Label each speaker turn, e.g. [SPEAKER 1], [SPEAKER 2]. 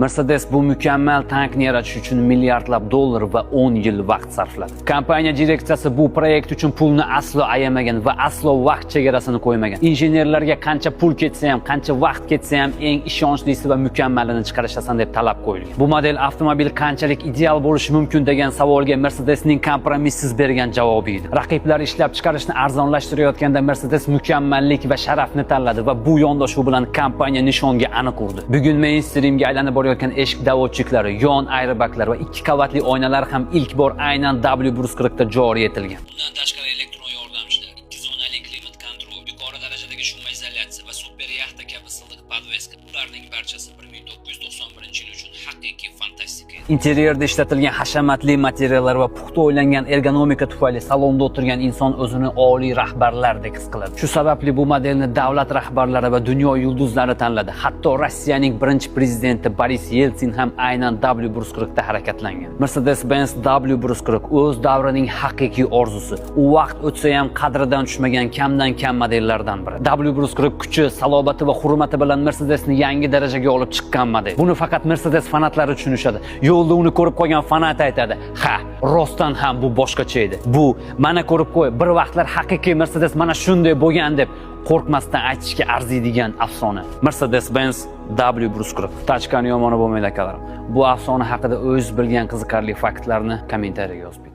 [SPEAKER 1] Mercedes bu mukammal tankni yaratish uchun milliardlab dollar va 10 yil vaqt sarfladi. Kompaniya direksiyasi bu proyekt uchun pulni aslo ayamagan va aslo vaqt chegarasini qo'ymagan. Injenerlarga qancha pul ketsa ham, qancha vaqt ketsa ham eng ishonchlisi va mukammalini chiqarishasan deb talab qo'yilgan. Bu model avtomobil qanchalik ideal bo'lishi mumkin degan savolga Mercedesning kompromissiz bergan javobi edi. Raqiblar ishlab chiqarishni arzonlashtirayotganda Mercedes mukammallik va sharafni tanladi va bu yondashuv bilan kompaniya nishonga aniq urdi. Bugun mainstreamga aylanib borayotgan eshik davotchiklari, yon airbaglar va 2 qavatli oynalar ham ilk bor aynan W140 da joriy etilgan. Bundan tashqari elektron yordamchilar, 2 zonali klimat kontrol, yuqori darajadagi shum izolyatsiya va super yaxta kabi silliq podveska, ularning barchasi 1991-yil uchun haqiqiy fantastika. Interyerda ishlatilgan hashamatli materiallar va puxta o'ylangan ergonomika tufayli salonda o'tirgan inson o'zini oliy rahbarlardek his qiladi. Shu sababli bu modelni davlat rahbarlari va dunyo yulduzlari tanladi. Hatto Rossiyaning birinchi prezidenti Boris Yeltsin ham aynan W140 da harakatlangan. Mercedes-Benz W140 o'z davrining haqiqiy orzusi. U vaqt o'tsa ham qadridan tushmagan kamdan kam modellardan biri. W140 kuchi, salobati va hurmati bilan Mercedesni yangi darajaga olib chiqqan model. Buni faqat Mercedes fanatlari tushunishadi. Yo'lda uni ko'rib qolgan fanat aytadi: "Ha, rostdan ham bu boshqacha edi. Bu mana ko'rib qo'y, bir vaqtlar haqiqiy Mercedes mana shunday bo'lgan" deb qo'rqmasdan aytishga arziydigan afsona. Mercedes-Benz W140. Tachkani yomoni bo'lmaydi akalarim. Bu afsona haqida o'zingiz bilgan qiziqarli faktlarni kommentariyaga yozing.